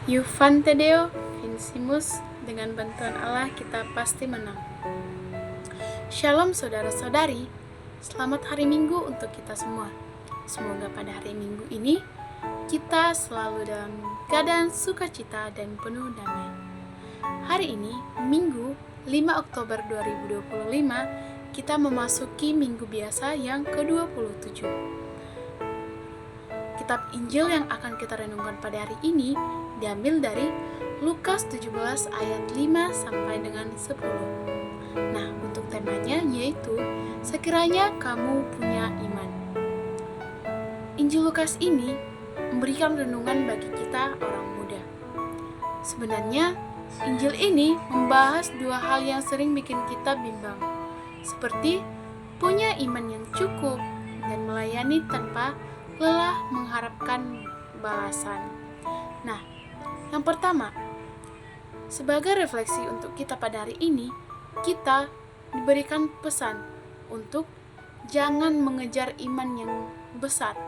Juvante Deo Vincimus, dengan bantuan Allah kita pasti menang. Shalom saudara-saudari, selamat hari Minggu untuk kita semua. Semoga pada hari Minggu ini kita selalu dalam keadaan sukacita dan penuh damai. Hari ini, Minggu 5 Oktober 2025, kita memasuki Minggu biasa yang ke-27. Kitab Injil yang akan kita renungkan pada hari ini diambil dari Lukas 17 ayat 5 sampai dengan 10. Nah, untuk temanya yaitu sekiranya kamu punya iman. Injil Lukas ini memberikan renungan bagi kita orang muda. Sebenarnya, Injil ini membahas dua hal yang sering bikin kita bimbang, seperti punya iman yang cukup dan melayani tanpa lelah mengharapkan balasan. Nah, yang pertama, sebagai refleksi untuk kita pada hari ini, kita diberikan pesan untuk jangan mengejar iman yang besar,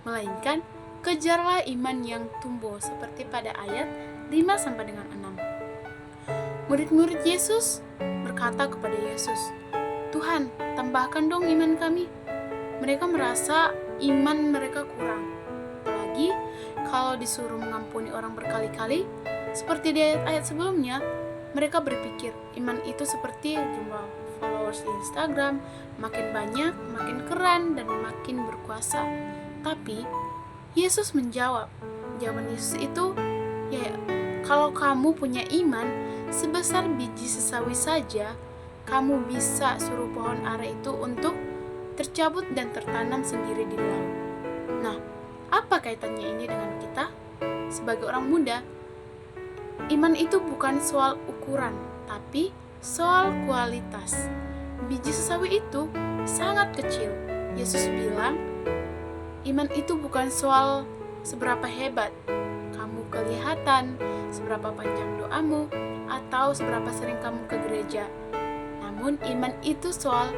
melainkan kejarlah iman yang tumbuh, seperti pada ayat 5 sampai dengan 6. Murid-murid Yesus berkata kepada Yesus, "Tuhan, tambahkan dong iman kami." Mereka merasa iman mereka kurang, apalagi kalau disuruh mengampuni orang berkali-kali. Seperti di ayat sebelumnya, mereka berpikir iman itu seperti jumlah followers di Instagram, makin banyak, makin keren, dan makin berkuasa. Tapi Yesus menjawab, jawaban Yesus itu, ya, kalau kamu punya iman sebesar biji sesawi saja, kamu bisa suruh pohon ara itu untuk tercabut dan tertanam sendiri di laut. Nah, apa kaitannya ini dengan kita? Sebagai orang muda, iman itu bukan soal ukuran, tapi soal kualitas. Biji sesawi itu sangat kecil. Yesus bilang, iman itu bukan soal seberapa hebat kamu kelihatan, seberapa panjang doamu, atau seberapa sering kamu ke gereja. Namun, iman itu soal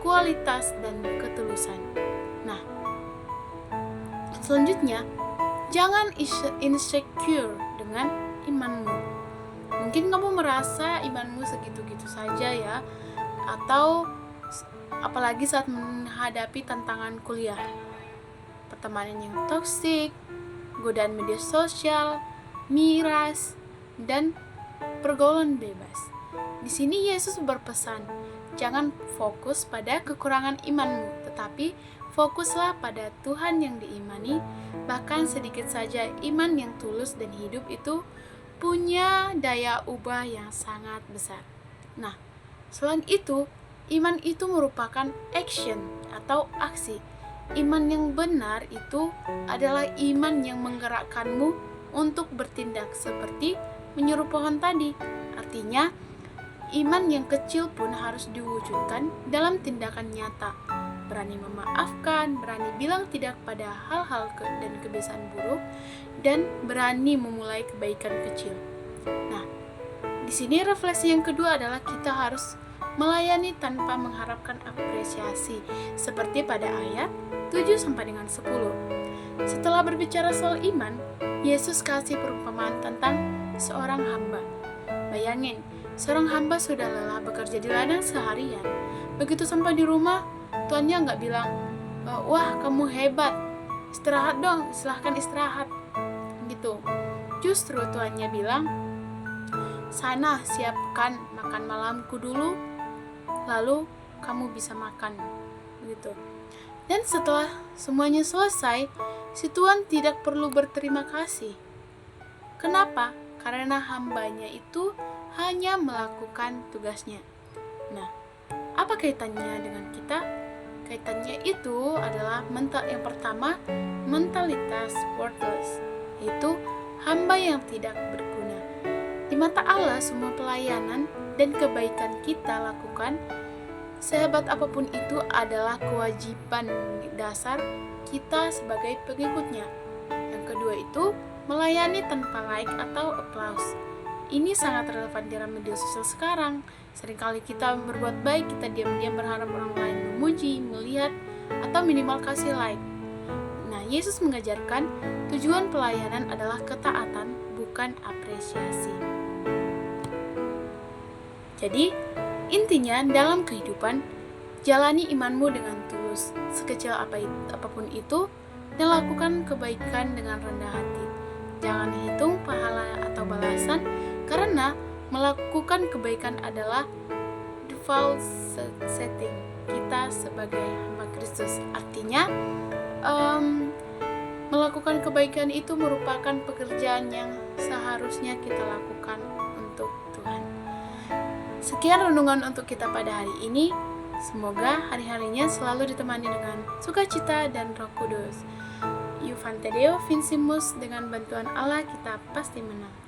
kualitas dan ketulusan. Nah, selanjutnya, jangan insecure dengan imanmu. Mungkin kamu merasa imanmu segitu-gitu saja ya, atau apalagi saat menghadapi tantangan kuliah, pertemanan yang toksik, godaan media sosial, miras, dan pergaulan bebas. Di sini Yesus berpesan, jangan fokus pada kekurangan imanmu, tetapi fokuslah pada Tuhan yang diimani. Bahkan sedikit saja iman yang tulus dan hidup itu punya daya ubah yang sangat besar. Nah, selain itu, iman itu merupakan action atau aksi. Iman yang benar itu adalah iman yang menggerakkanmu untuk bertindak seperti menyuruh pohon tadi. Artinya, iman yang kecil pun harus diwujudkan dalam tindakan nyata. Berani memaafkan, berani bilang tidak pada hal-hal dan kebiasaan buruk, dan berani memulai kebaikan kecil. Nah, di sini refleksi yang kedua adalah kita harus melayani tanpa mengharapkan apresiasi, seperti pada ayat 7 sampai dengan 10. Setelah berbicara soal iman, Yesus kasih perumpamaan tentang seorang hamba. Bayangin, seorang hamba sudah lelah bekerja di ladang seharian. Begitu sampai di rumah, tuannya nggak bilang, "Wah, kamu hebat, istirahat dong, silahkan istirahat." Gitu. Justru tuannya bilang, "Sana siapkan makan malamku dulu, lalu kamu bisa makan." Gitu. Dan setelah semuanya selesai, si tuan tidak perlu berterima kasih. Kenapa? Karena hambanya itu hanya melakukan tugasnya. Nah, apa kaitannya dengan kita? Kaitannya itu adalah yang pertama, mentalitas worthless, yaitu hamba yang tidak berguna. Di mata Allah, semua pelayanan dan kebaikan kita lakukan, sehebat apapun itu, adalah kewajiban dasar kita sebagai pengikutnya. Yang kedua itu, melayani tanpa like atau applause. Ini sangat relevan dalam media sosial sekarang. Seringkali kita berbuat baik, kita diam-diam berharap orang lain memuji, melihat, atau minimal kasih like. Nah, Yesus mengajarkan tujuan pelayanan adalah ketaatan, bukan melakukan apresiasi. Jadi, intinya dalam kehidupan, jalani imanmu dengan tulus, sekecil apapun itu, dan lakukan kebaikan dengan rendah hati. Jangan hitung pahala atau balasan, karena melakukan kebaikan adalah default setting kita sebagai hamba Kristus. Artinya, melakukan kebaikan itu merupakan pekerjaan yang seharusnya kita lakukan untuk Tuhan. Sekian renungan untuk kita pada hari ini. Semoga hari-harinya selalu ditemani dengan sukacita dan Roh Kudus. Iuvante Deo Vincimus, dengan bantuan Allah kita pasti menang.